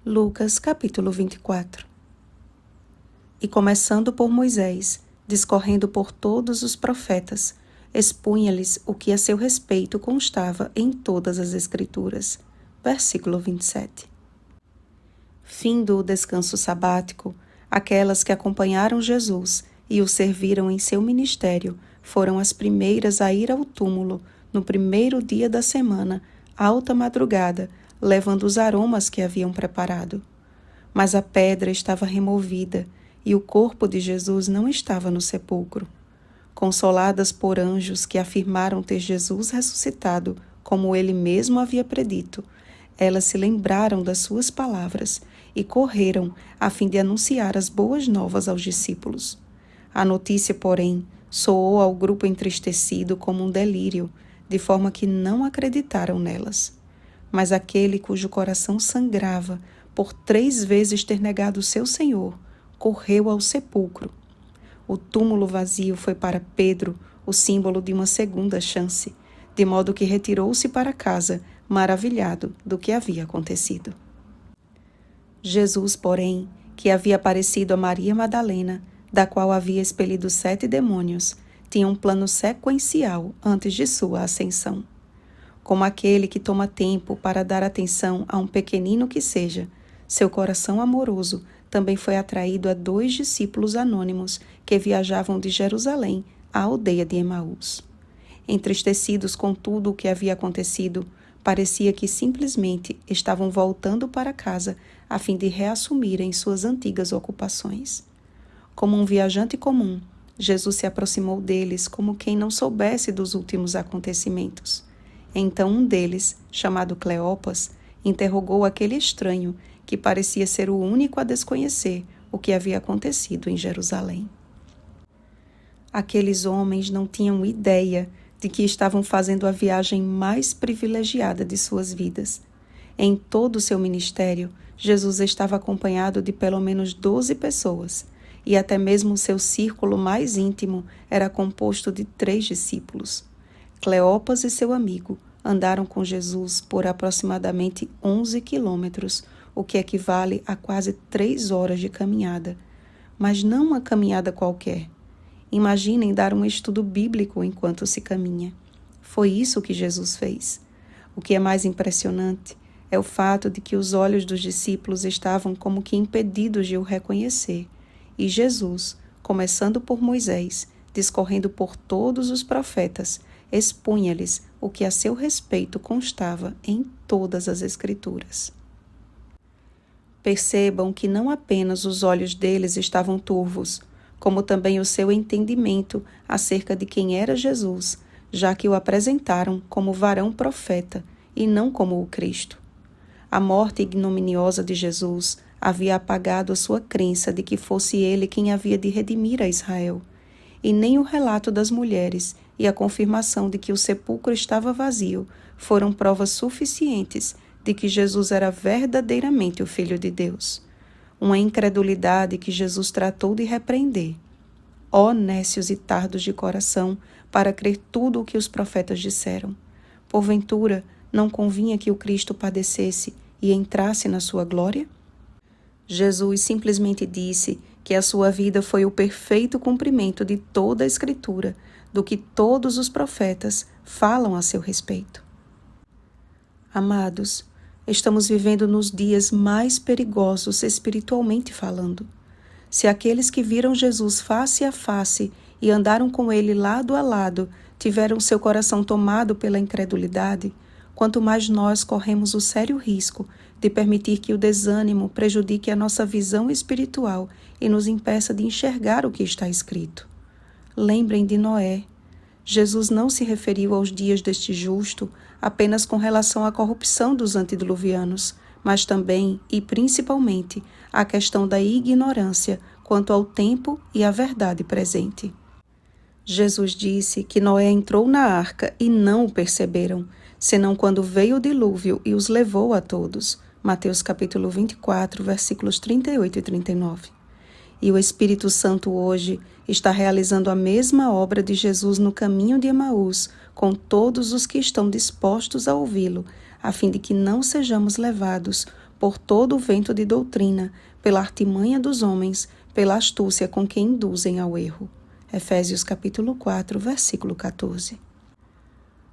Lucas capítulo 24. E começando por Moisés, discorrendo por todos os profetas, expunha-lhes o que a seu respeito constava em todas as Escrituras. Versículo 27. Findo o descanso sabático, aquelas que acompanharam Jesus e o serviram em seu ministério foram as primeiras a ir ao túmulo no primeiro dia da semana, alta madrugada, levando os aromas que haviam preparado. Mas a pedra estava removida e o corpo de Jesus não estava no sepulcro. Consoladas por anjos que afirmaram ter Jesus ressuscitado, como ele mesmo havia predito, elas se lembraram das suas palavras e correram a fim de anunciar as boas novas aos discípulos. A notícia, porém, soou ao grupo entristecido como um delírio, de forma que não acreditaram nelas. Mas aquele cujo coração sangrava por 3 vezes ter negado seu Senhor, correu ao sepulcro. O túmulo vazio foi para Pedro o símbolo de uma segunda chance, de modo que retirou-se para casa, maravilhado do que havia acontecido. Jesus, porém, que havia aparecido a Maria Madalena, da qual havia expelido 7 demônios, tinha um plano sequencial antes de sua ascensão. Como aquele que toma tempo para dar atenção a um pequenino que seja, seu coração amoroso também foi atraído a 2 discípulos anônimos que viajavam de Jerusalém à aldeia de Emaús. Entristecidos com tudo o que havia acontecido, parecia que simplesmente estavam voltando para casa a fim de reassumirem suas antigas ocupações. Como um viajante comum, Jesus se aproximou deles como quem não soubesse dos últimos acontecimentos. Então um deles, chamado Cleopas, interrogou aquele estranho que parecia ser o único a desconhecer o que havia acontecido em Jerusalém. Aqueles homens não tinham ideia de que estavam fazendo a viagem mais privilegiada de suas vidas. Em todo o seu ministério, Jesus estava acompanhado de pelo menos 12 pessoas, e até mesmo o seu círculo mais íntimo era composto de 3 discípulos. Cleopas e seu amigo andaram com Jesus por aproximadamente 11 quilômetros, o que equivale a quase 3 horas de caminhada. Mas não uma caminhada qualquer. Imaginem dar um estudo bíblico enquanto se caminha. Foi isso que Jesus fez. O que é mais impressionante é o fato de que os olhos dos discípulos estavam como que impedidos de o reconhecer. E Jesus, começando por Moisés, discorrendo por todos os profetas, expunha-lhes o que a seu respeito constava em todas as Escrituras. Percebam que não apenas os olhos deles estavam turvos, como também o seu entendimento acerca de quem era Jesus, já que o apresentaram como varão profeta e não como o Cristo. A morte ignominiosa de Jesus havia apagado a sua crença de que fosse ele quem havia de redimir a Israel, e nem o relato das mulheres e a confirmação de que o sepulcro estava vazio foram provas suficientes de que Jesus era verdadeiramente o Filho de Deus. Uma incredulidade que Jesus tratou de repreender. Ó nécios e tardos de coração, para crer tudo o que os profetas disseram. Porventura, não convinha que o Cristo padecesse e entrasse na sua glória? Jesus simplesmente disse que a sua vida foi o perfeito cumprimento de toda a Escritura, do que todos os profetas falam a seu respeito. Amados, estamos vivendo nos dias mais perigosos espiritualmente falando. Se aqueles que viram Jesus face a face e andaram com ele lado a lado tiveram seu coração tomado pela incredulidade, quanto mais nós corremos o sério risco de permitir que o desânimo prejudique a nossa visão espiritual e nos impeça de enxergar o que está escrito. Lembrem de Noé. Jesus não se referiu aos dias deste justo apenas com relação à corrupção dos antediluvianos, mas também e principalmente à questão da ignorância quanto ao tempo e à verdade presente. Jesus disse que Noé entrou na arca e não o perceberam, senão quando veio o dilúvio e os levou a todos. Mateus capítulo 24, versículos 38 e 39. E o Espírito Santo hoje está realizando a mesma obra de Jesus no caminho de Emaús, com todos os que estão dispostos a ouvi-lo, a fim de que não sejamos levados por todo o vento de doutrina, pela artimanha dos homens, pela astúcia com que induzem ao erro. Efésios capítulo 4, versículo 14.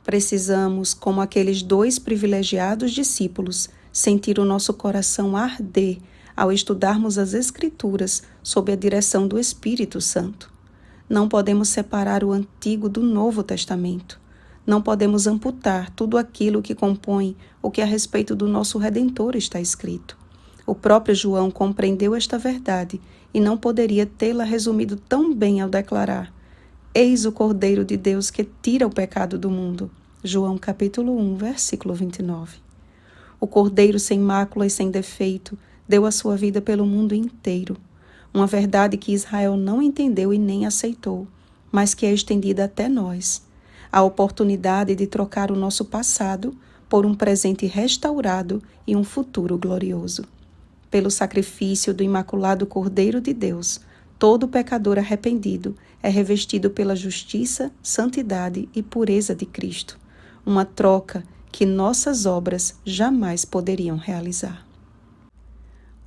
Precisamos, como aqueles 2 privilegiados discípulos, sentir o nosso coração arder ao estudarmos as Escrituras sob a direção do Espírito Santo. Não podemos separar o Antigo do Novo Testamento. Não podemos amputar tudo aquilo que compõe o que a respeito do nosso Redentor está escrito. O próprio João compreendeu esta verdade e não poderia tê-la resumido tão bem ao declarar: Eis o Cordeiro de Deus que tira o pecado do mundo. João capítulo 1, versículo 29. O Cordeiro sem mácula e sem defeito deu a sua vida pelo mundo inteiro. Uma verdade que Israel não entendeu e nem aceitou, mas que é estendida até nós. A oportunidade de trocar o nosso passado por um presente restaurado e um futuro glorioso. Pelo sacrifício do Imaculado Cordeiro de Deus, todo pecador arrependido é revestido pela justiça, santidade e pureza de Cristo. Uma troca que nossas obras jamais poderiam realizar.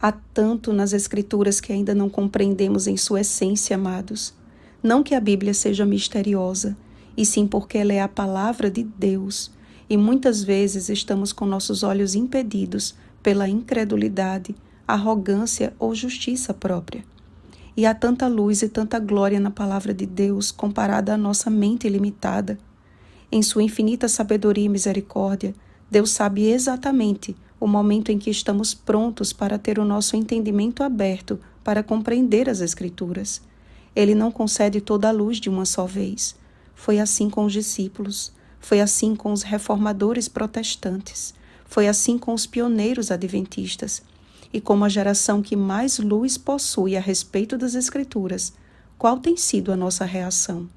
Há tanto nas Escrituras que ainda não compreendemos em sua essência, amados. Não que a Bíblia seja misteriosa, e sim porque ela é a palavra de Deus, e muitas vezes estamos com nossos olhos impedidos pela incredulidade, arrogância ou justiça própria. E há tanta luz e tanta glória na palavra de Deus comparada à nossa mente limitada. Em sua infinita sabedoria e misericórdia, Deus sabe exatamente o momento em que estamos prontos para ter o nosso entendimento aberto para compreender as Escrituras. Ele não concede toda a luz de uma só vez. Foi assim com os discípulos, foi assim com os reformadores protestantes, foi assim com os pioneiros adventistas. E como a geração que mais luz possui a respeito das Escrituras, qual tem sido a nossa reação?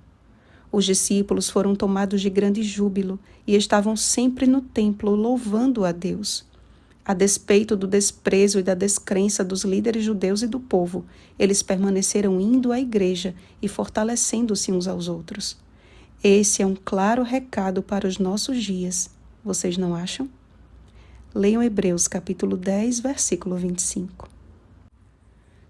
Os discípulos foram tomados de grande júbilo e estavam sempre no templo louvando a Deus. A despeito do desprezo e da descrença dos líderes judeus e do povo, eles permaneceram indo à igreja e fortalecendo-se uns aos outros. Esse é um claro recado para os nossos dias. Vocês não acham? Leiam Hebreus capítulo 10, versículo 25.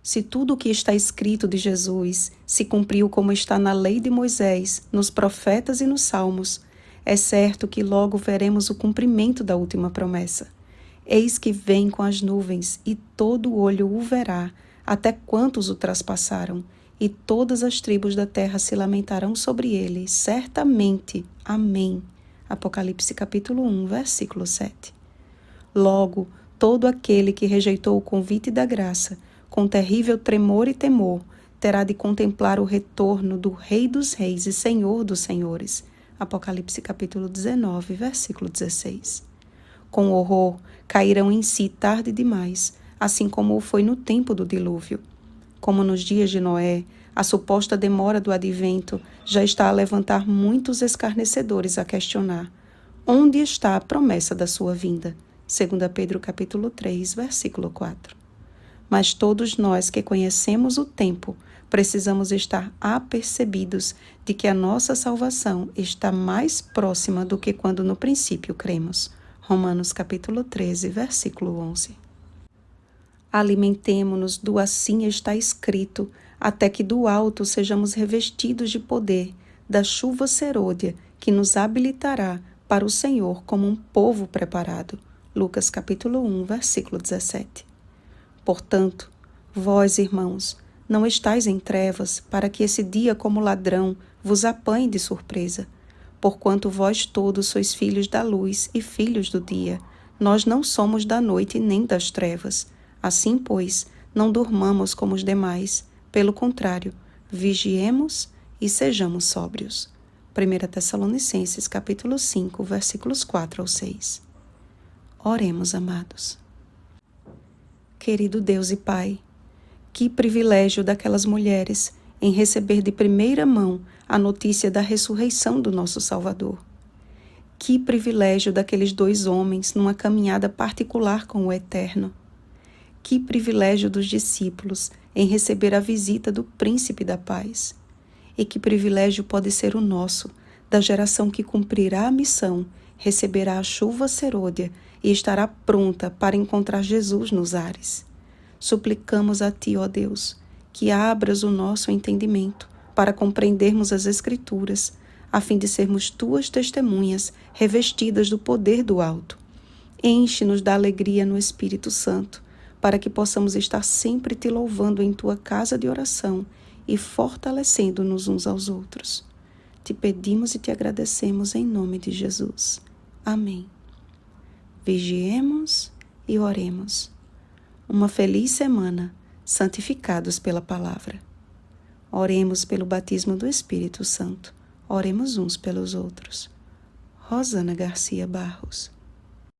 Se tudo o que está escrito de Jesus se cumpriu como está na lei de Moisés, nos profetas e nos salmos, é certo que logo veremos o cumprimento da última promessa. Eis que vem com as nuvens, e todo olho o verá, até quantos o traspassaram, e todas as tribos da terra se lamentarão sobre ele, certamente. Amém. Apocalipse capítulo 1, versículo 7. Logo, todo aquele que rejeitou o convite da graça, com terrível tremor e temor, terá de contemplar o retorno do Rei dos Reis e Senhor dos Senhores. Apocalipse capítulo 19, versículo 16. Com horror, cairão em si tarde demais, assim como foi no tempo do dilúvio. Como nos dias de Noé, a suposta demora do advento já está a levantar muitos escarnecedores a questionar: onde está a promessa da sua vinda? 2 Pedro capítulo 3, versículo 4. Mas todos nós que conhecemos o tempo, precisamos estar apercebidos de que a nossa salvação está mais próxima do que quando no princípio cremos. Romanos capítulo 13, versículo 11. Alimentemo-nos do assim está escrito, até que do alto sejamos revestidos de poder, da chuva serôdia, que nos habilitará para o Senhor como um povo preparado. Lucas capítulo 1, versículo 17. Portanto, vós, irmãos, não estáis em trevas, para que esse dia como ladrão vos apanhe de surpresa. Porquanto vós todos sois filhos da luz e filhos do dia. Nós não somos da noite nem das trevas. Assim, pois, não durmamos como os demais. Pelo contrário, vigiemos e sejamos sóbrios. 1 Tessalonicenses capítulo 5, versículos 4 ao 6. Oremos, amados. Querido Deus e Pai, que privilégio daquelas mulheres em receber de primeira mão a notícia da ressurreição do nosso Salvador. Que privilégio daqueles 2 homens numa caminhada particular com o Eterno. Que privilégio dos discípulos em receber a visita do Príncipe da Paz. E que privilégio pode ser o nosso, da geração que cumprirá a missão receberá a chuva serôdia e estará pronta para encontrar Jesus nos ares. Suplicamos a Ti, ó Deus, que abras o nosso entendimento para compreendermos as Escrituras, a fim de sermos Tuas testemunhas revestidas do poder do alto. Enche-nos da alegria no Espírito Santo, para que possamos estar sempre Te louvando em Tua casa de oração e fortalecendo-nos uns aos outros. Te pedimos e Te agradecemos em nome de Jesus. Amém. Vigiemos e oremos. Uma feliz semana, santificados pela palavra. Oremos pelo batismo do Espírito Santo. Oremos uns pelos outros. Rosana Garcia Barros.